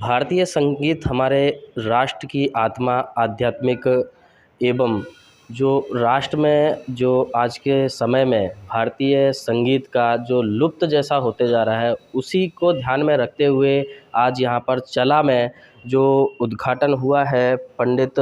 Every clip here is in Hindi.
भारतीय संगीत हमारे राष्ट्र की आत्मा, आध्यात्मिक एवं जो राष्ट्र में जो आज के समय में भारतीय संगीत का जो लुप्त जैसा होते जा रहा है, उसी को ध्यान में रखते हुए आज यहाँ पर चला में जो उद्घाटन हुआ है पंडित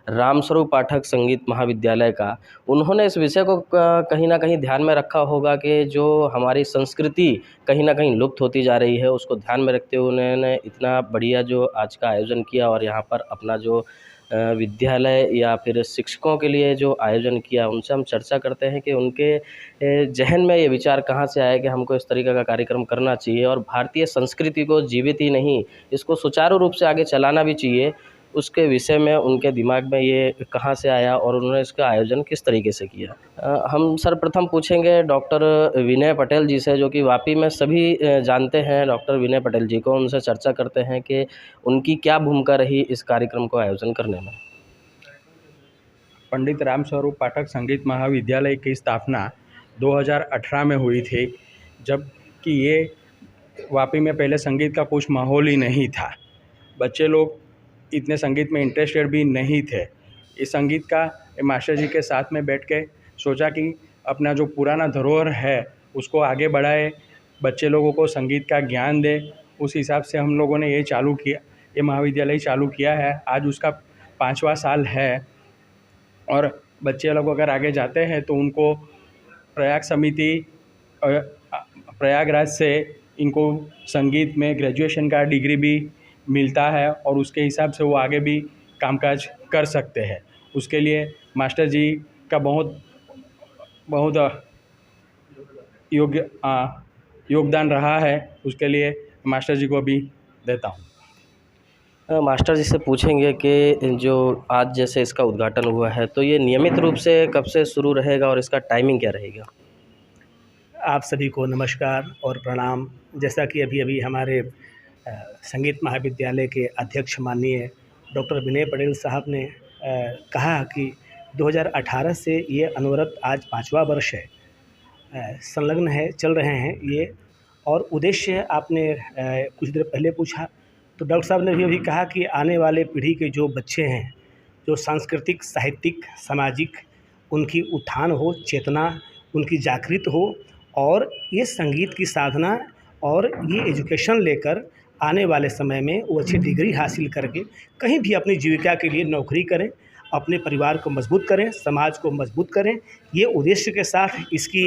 रामस्वरूप पाठक संगीत महाविद्यालय का, उन्होंने इस विषय को कहीं न कहीं ध्यान में रखा होगा कि जो हमारी संस्कृति कहीं न कहीं लुप्त होती जा रही है, उसको ध्यान में रखते हुए उन्होंने इतना बढ़िया जो आज का आयोजन किया और यहाँ पर अपना जो विद्यालय या फिर शिक्षकों के लिए जो आयोजन किया, उनसे हम चर्चा करते हैं कि उनके ज़हन में ये विचार कहाँ से आया कि हमको इस तरीक़े का कार्यक्रम करना चाहिए और भारतीय संस्कृति को जीवित ही नहीं, इसको सुचारू रूप से आगे चलाना भी चाहिए। उसके विषय में उनके दिमाग में ये कहाँ से आया और उन्होंने इसका आयोजन किस तरीके से किया। हम सर्वप्रथम पूछेंगे डॉक्टर विनय पटेल जी से, जो कि वापी में सभी जानते हैं डॉक्टर विनय पटेल जी को। उनसे चर्चा करते हैं कि उनकी क्या भूमिका रही इस कार्यक्रम को आयोजन करने में। पंडित रामस्वरूप पाठक संगीत महाविद्यालय की स्थापना 2018 में हुई थी, जबकि ये वापी में पहले संगीत का कुछ माहौल ही नहीं था। बच्चे लोग इतने संगीत में इंटरेस्टेड भी नहीं थे। इस संगीत का मास्टर जी के साथ में बैठ के सोचा कि अपना जो पुराना धरोहर है उसको आगे बढ़ाए, बच्चे लोगों को संगीत का ज्ञान दे। उस हिसाब से हम लोगों ने ये चालू किया, ये महाविद्यालय चालू किया है। आज उसका 5वां साल है और बच्चे लोग अगर आगे जाते हैं तो उनको प्रयाग समिति प्रयागराज से इनको संगीत में ग्रेजुएशन का डिग्री भी मिलता है और उसके हिसाब से वो आगे भी कामकाज कर सकते हैं। उसके लिए मास्टर जी का बहुत योगदान रहा है। उसके लिए मास्टर जी को भी देता हूँ। मास्टर जी से पूछेंगे कि जो आज जैसे इसका उद्घाटन हुआ है, तो ये नियमित रूप से कब से शुरू रहेगा और इसका टाइमिंग क्या रहेगा? आप सभी को नमस्कार और प्रणाम। जैसा कि अभी हमारे संगीत महाविद्यालय के अध्यक्ष माननीय डॉक्टर विनय पटेल साहब ने कहा कि 2018 से ये अनवरत आज 5वां वर्ष है, संलग्न है, चल रहे हैं ये। और उद्देश्य आपने कुछ देर पहले पूछा, तो डॉक्टर साहब ने भी अभी कहा कि आने वाले पीढ़ी के जो बच्चे हैं, जो सांस्कृतिक, साहित्यिक, सामाजिक, उनकी उत्थान हो, चेतना उनकी जागृत हो और ये संगीत की साधना और ये एजुकेशन लेकर आने वाले समय में वो अच्छी डिग्री हासिल करके कहीं भी अपनी जीविका के लिए नौकरी करें, अपने परिवार को मजबूत करें, समाज को मजबूत करें। ये उद्देश्य के साथ इसकी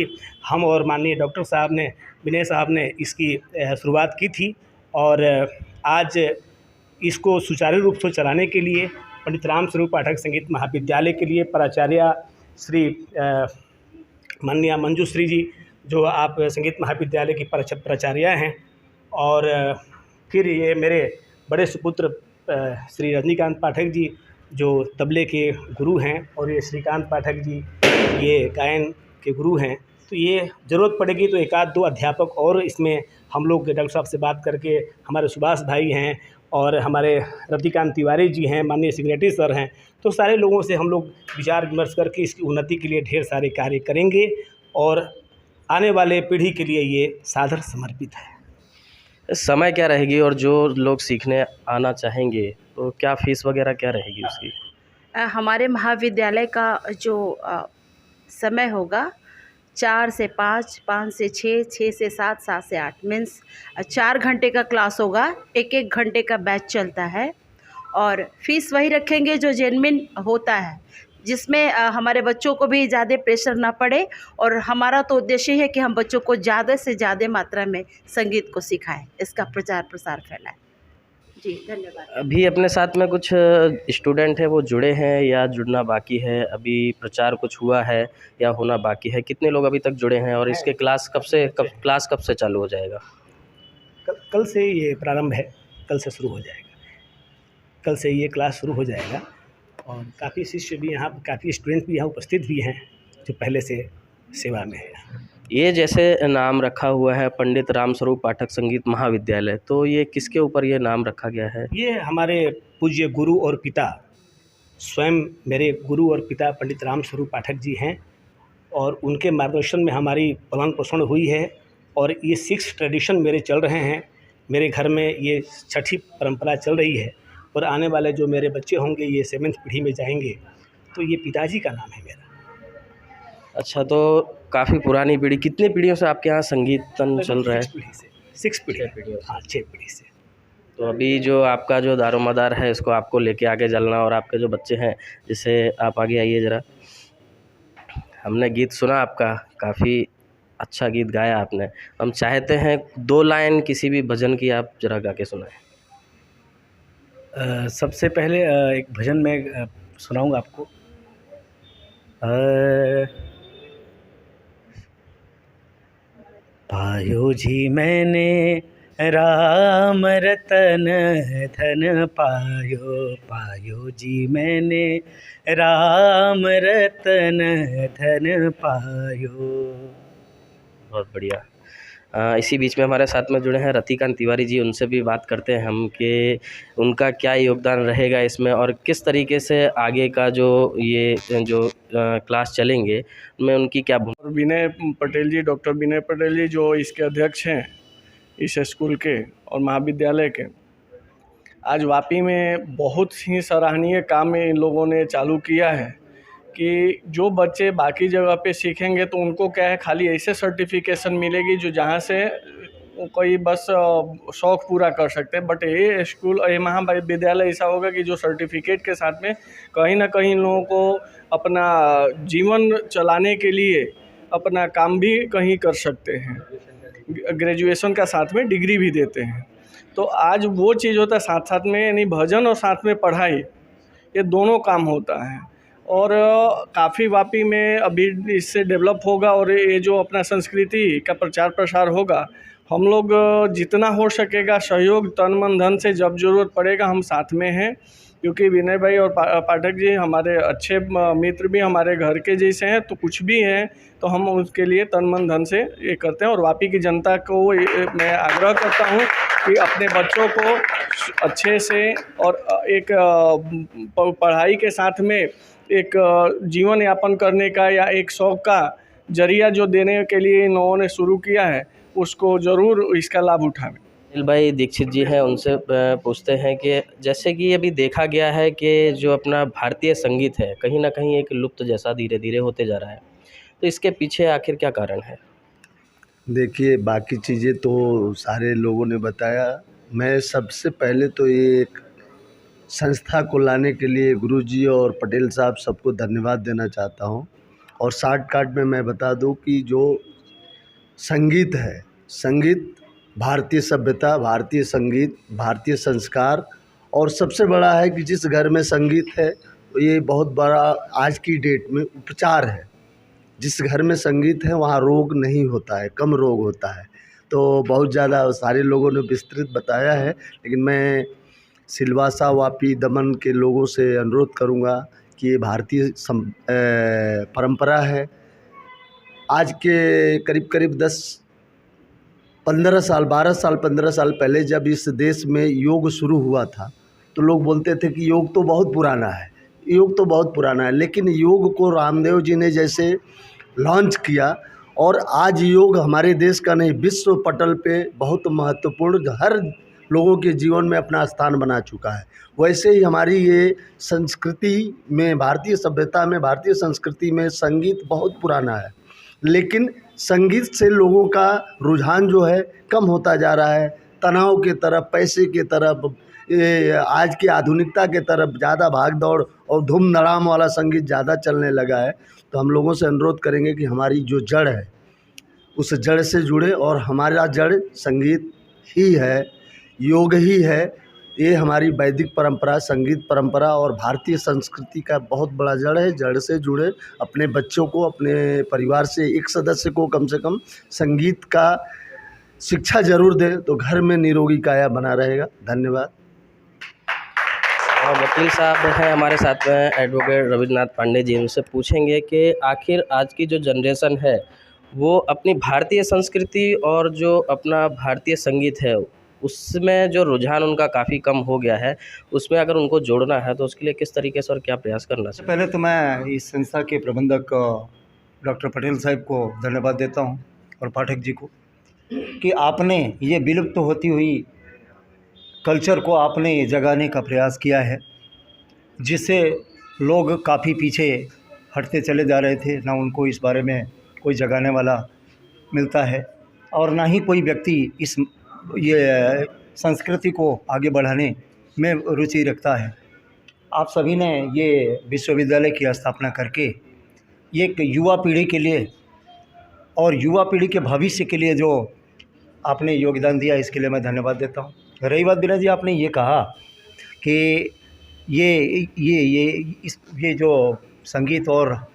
हम और माननीय डॉक्टर साहब ने, विनय साहब ने इसकी शुरुआत की थी और आज इसको सुचारू रूप से चलाने के लिए पंडित रामस्वरूप पाठक संगीत महाविद्यालय के लिए प्राचार्य श्री माननीय मंजूश्री जी, जो आप संगीत महाविद्यालय की प्राचार्य हैं, और फिर ये मेरे बड़े सुपुत्र श्री रजनीकांत पाठक जी जो तबले के गुरु हैं, और ये श्रीकांत पाठक जी ये गायन के गुरु हैं। तो ये ज़रूरत पड़ेगी तो एक आध दो अध्यापक और इसमें हम लोग डॉक्टर साहब से बात करके, हमारे सुभाष भाई हैं और हमारे रतिकांत तिवारी जी हैं, माननीय सेक्रेटरी सर हैं, तो सारे लोगों से हम लोग विचार विमर्श करके इसकी उन्नति के लिए ढेर सारे कार्य करेंगे और आने वाले पीढ़ी के लिए ये सादर समर्पित है। समय क्या रहेगी और जो लोग सीखने आना चाहेंगे तो क्या फ़ीस वगैरह क्या रहेगी उसकी? हमारे महाविद्यालय का जो समय होगा 4 से 5, 5 से 6, 6 से 7, 7 से 8, मीन्स 4 घंटे का क्लास होगा, 1-1 घंटे का बैच चलता है। और फीस वही रखेंगे जो जेन्युइन होता है, जिसमें हमारे बच्चों को भी ज़्यादा प्रेशर ना पड़े, और हमारा तो उद्देश्य है कि हम बच्चों को ज़्यादा से ज़्यादा मात्रा में संगीत को सिखाएं, इसका प्रचार प्रसार फैलाएं। जी धन्यवाद। अभी अपने साथ में कुछ स्टूडेंट हैं, वो जुड़े हैं या जुड़ना बाकी है? अभी प्रचार कुछ हुआ है या होना बाकी है? कितने लोग अभी तक जुड़े हैं और इसके क्लास कब से चालू हो जाएगा? कल से ये प्रारंभ है, कल से शुरू हो जाएगा। कल से ये क्लास शुरू हो जाएगा और काफ़ी शिष्य भी यहाँ, काफ़ी स्टूडेंट भी यहाँ उपस्थित भी हैं जो पहले से सेवा में है। ये जैसे नाम रखा हुआ है पंडित रामस्वरूप पाठक संगीत महाविद्यालय, तो ये किसके ऊपर ये नाम रखा गया है? ये हमारे पूज्य गुरु और पिता, स्वयं मेरे गुरु और पिता पंडित रामस्वरूप पाठक जी हैं और उनके मार्गदर्शन में हमारी पालन पोषण हुई है और ये 6 ट्रेडिशन मेरे चल रहे हैं। मेरे घर में ये छठी परंपरा चल रही है और आने वाले जो मेरे बच्चे होंगे ये 7th पीढ़ी में जाएंगे, तो ये पिताजी का नाम है मेरा। अच्छा, तो काफ़ी पुरानी पीढ़ी, कितनी पीढ़ियों से आपके यहाँ संगीतन चल रहा है? 6 पीढ़ी से, 6 पीढ़ी, 6 पीढ़ियों से। हाँ 6 पीढ़ी से। तो अभी जो आपका जो दारोमदार है इसको आपको लेके आगे चलना, और आपके जो बच्चे हैं, जैसे आप आगे आइए ज़रा। हमने गीत सुना आपका, काफ़ी अच्छा गीत गाया आपने। हम चाहते हैं 2 लाइन किसी भी भजन की आप ज़रा गा के सुनाएं। सबसे पहले एक भजन मैं सुनाऊंगा आपको। पायो जी मैंने राम रतन धन पायो, पायो जी मैंने राम रतन धन पायो। बहुत बढ़िया। इसी बीच में हमारे साथ में जुड़े हैं रतिकांत तिवारी जी, उनसे भी बात करते हैं हम कि उनका क्या योगदान रहेगा इसमें, और किस तरीके से आगे का जो ये जो क्लास चलेंगे उनमें उनकी क्या भूमिका। और विनय पटेल जी, डॉक्टर विनय पटेल जी जो इसके अध्यक्ष हैं इस स्कूल के और महाविद्यालय के, आज वापी में बहुत ही सराहनीय काम में इन लोगों ने चालू किया है कि जो बच्चे बाकी जगह पे सीखेंगे तो उनको क्या है, खाली ऐसे सर्टिफिकेशन मिलेगी जो जहाँ से कोई बस शौक़ पूरा कर सकते हैं, बट ये स्कूल, ये महाविद्यालय ऐसा होगा कि जो सर्टिफिकेट के साथ में कहीं ना कहीं इन लोगों को अपना जीवन चलाने के लिए अपना काम भी कहीं कर सकते हैं। ग्रेजुएशन का साथ में डिग्री भी देते हैं। तो आज वो चीज़ होता है साथ साथ में, यानी भजन और साथ में पढ़ाई, ये दोनों काम होता है। और काफ़ी वापी में अभी इससे डेवलप होगा और ये जो अपना संस्कृति का प्रचार प्रसार होगा, हम लोग जितना हो सकेगा सहयोग तन मन धन से, जब ज़रूरत पड़ेगा हम साथ में हैं, क्योंकि विनय भाई और पाठक जी हमारे अच्छे मित्र भी हमारे घर के जैसे हैं, तो कुछ भी हैं तो हम उसके लिए तन मन धन से ये करते हैं। और वापी की जनता को मैं आग्रह करता हूँ कि अपने बच्चों को अच्छे से और एक पढ़ाई के साथ में एक जीवन यापन करने का या एक शौक़ का जरिया जो देने के लिए इन लोगों ने शुरू किया है, उसको ज़रूर इसका लाभ उठाएं। अनिल भाई दीक्षित जी हैं, उनसे पूछते हैं कि जैसे कि अभी देखा गया है कि जो अपना भारतीय संगीत है कहीं ना कहीं एक लुप्त जैसा धीरे धीरे होते जा रहा है, तो इसके पीछे आखिर क्या कारण है? देखिए, बाकी चीज़ें तो सारे लोगों ने बताया। मैं सबसे पहले तो ये एक संस्था को लाने के लिए गुरुजी और पटेल साहब सबको धन्यवाद देना चाहता हूँ। और शॉर्टकट में मैं बता दूँ कि जो संगीत है, संगीत भारतीय सभ्यता, भारतीय संगीत, भारतीय संस्कार, और सबसे बड़ा है कि जिस घर में संगीत है तो ये बहुत बड़ा आज की डेट में उपचार है। जिस घर में संगीत है वहाँ रोग नहीं होता है, कम रोग होता है। तो बहुत ज़्यादा सारे लोगों ने विस्तृत बताया है, लेकिन मैं सिलवासा, वापी, दमन के लोगों से अनुरोध करूँगा कि ये भारतीय परंपरा है। आज के करीब करीब 10-15 साल, 12 साल, 15 साल पहले जब इस देश में योग शुरू हुआ था तो लोग बोलते थे कि योग तो बहुत पुराना है, योग तो बहुत पुराना है। लेकिन योग को रामदेव जी ने जैसे लॉन्च किया और आज योग हमारे देश का नहीं, विश्व पटल पे बहुत महत्वपूर्ण, हर लोगों के जीवन में अपना स्थान बना चुका है। वैसे ही हमारी ये संस्कृति में, भारतीय सभ्यता में, भारतीय संस्कृति में संगीत बहुत पुराना है, लेकिन संगीत से लोगों का रुझान जो है कम होता जा रहा है। तनाव के तरफ, पैसे के तरफ, आज की आधुनिकता के तरफ ज़्यादा भाग दौड़ और धूम धड़ाम वाला संगीत ज़्यादा चलने लगा है। तो हम लोगों से अनुरोध करेंगे कि हमारी जो जड़ है उस जड़ से जुड़े, और हमारा जड़ संगीत ही है, योग ही है। ये हमारी वैदिक परंपरा, संगीत परंपरा और भारतीय संस्कृति का बहुत बड़ा जड़ है। जड़ से जुड़े, अपने बच्चों को, अपने परिवार से एक सदस्य को कम से कम संगीत का शिक्षा जरूर दें, तो घर में निरोगी काया बना रहेगा। धन्यवाद। वकील साहब हैं हमारे साथ में, एडवोकेट रविन्द्रनाथ पांडे जी, उनसे पूछेंगे कि आखिर आज की जो जनरेशन है वो अपनी भारतीय संस्कृति और जो अपना भारतीय संगीत है उसमें जो रुझान उनका काफ़ी कम हो गया है, उसमें अगर उनको जोड़ना है तो उसके लिए किस तरीके से और क्या प्रयास करना चाहिए? पहले तो मैं इस संस्था के प्रबंधक डॉक्टर पटेल साहब को धन्यवाद देता हूं और पाठक जी को कि आपने ये विलुप्त होती हुई कल्चर को आपने जगाने का प्रयास किया है, जिससे लोग काफ़ी पीछे हटते चले जा रहे थे। ना उनको इस बारे में कोई जगाने वाला मिलता है और ना ही कोई व्यक्ति ये संस्कृति को आगे बढ़ाने में रुचि रखता है। आप सभी ने ये विश्वविद्यालय की स्थापना करके ये एक युवा पीढ़ी के लिए और युवा पीढ़ी के भविष्य के लिए जो आपने योगदान दिया, इसके लिए मैं धन्यवाद देता हूँ। रही बात विनय जी, आपने ये कहा कि ये जो संगीत और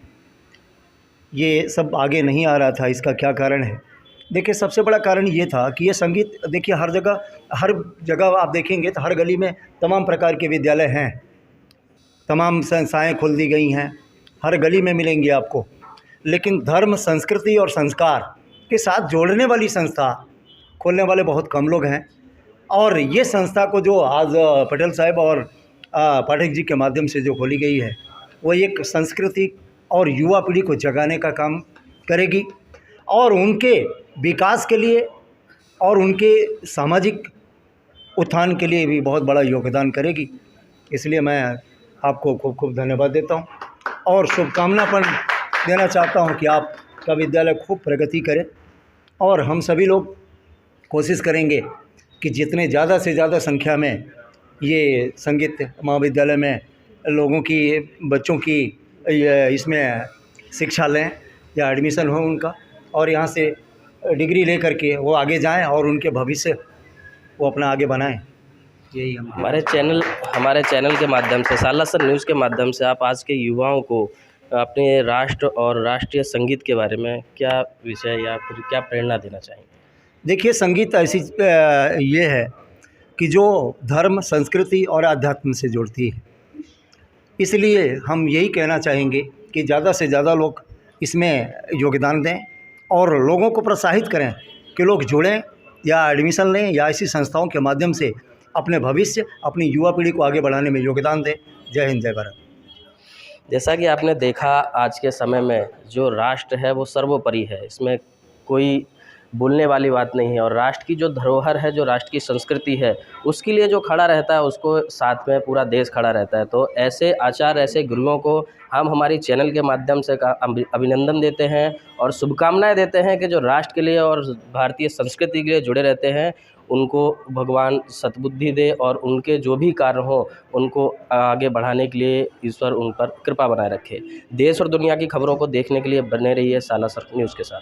ये सब आगे नहीं आ रहा था, इसका क्या कारण है? देखिए, सबसे बड़ा कारण ये था कि ये संगीत, देखिए हर जगह आप देखेंगे तो हर गली में तमाम प्रकार के विद्यालय हैं, तमाम संस्थाएं खोल दी गई हैं, हर गली में मिलेंगी आपको। लेकिन धर्म, संस्कृति और संस्कार के साथ जोड़ने वाली संस्था खोलने वाले बहुत कम लोग हैं। और ये संस्था को जो आज पटेल साहब और पाठक जी के माध्यम से जो खोली गई है, वो एक संस्कृति और युवा पीढ़ी को जगाने का काम करेगी और उनके विकास के लिए और उनके सामाजिक उत्थान के लिए भी बहुत बड़ा योगदान करेगी। इसलिए मैं आपको खूब खूब धन्यवाद देता हूँ और शुभकामनापन देना चाहता हूँ कि आपका विद्यालय खूब प्रगति करे और हम सभी लोग कोशिश करेंगे कि जितने ज़्यादा से ज़्यादा संख्या में ये संगीत महाविद्यालय में लोगों की, बच्चों की इसमें शिक्षा लें या एडमिशन हो उनका, और यहाँ से डिग्री ले करके वो आगे जाएं और उनके भविष्य वो अपना आगे बनाएं। यही हमारे चैनल के माध्यम से, सालासर न्यूज़ के माध्यम से आप आज के युवाओं को अपने राष्ट्र और राष्ट्रीय संगीत के बारे में क्या विषय या फिर क्या प्रेरणा देना चाहेंगे? देखिए, संगीत ऐसी ये है कि जो धर्म, संस्कृति और आध्यात्म से जुड़ती है। इसलिए हम यही कहना चाहेंगे कि ज़्यादा से ज़्यादा लोग इसमें योगदान दें और लोगों को प्रोत्साहित करें कि लोग जुड़ें या एडमिशन लें या ऐसी संस्थाओं के माध्यम से अपने भविष्य, अपनी युवा पीढ़ी को आगे बढ़ाने में योगदान दें। जय हिंद, जय भारत। जैसा कि आपने देखा, आज के समय में जो राष्ट्र है वो सर्वोपरि है, इसमें कोई बोलने वाली बात नहीं है। और राष्ट्र की जो धरोहर है, जो राष्ट्र की संस्कृति है, उसके लिए जो खड़ा रहता है उसको साथ में पूरा देश खड़ा रहता है। तो ऐसे आचार्य, ऐसे गुरुओं को हम हमारी चैनल के माध्यम से अभिनंदन देते हैं और शुभकामनाएं देते हैं कि जो राष्ट्र के लिए और भारतीय संस्कृति के लिए जुड़े रहते हैं, उनको भगवान सद्बुद्धि दे और उनके जो भी कार्य हो उनको आगे बढ़ाने के लिए ईश्वर उन पर कृपा बनाए रखे। देश और दुनिया की खबरों को देखने के लिए बने रहिए सालासर न्यूज़ के साथ।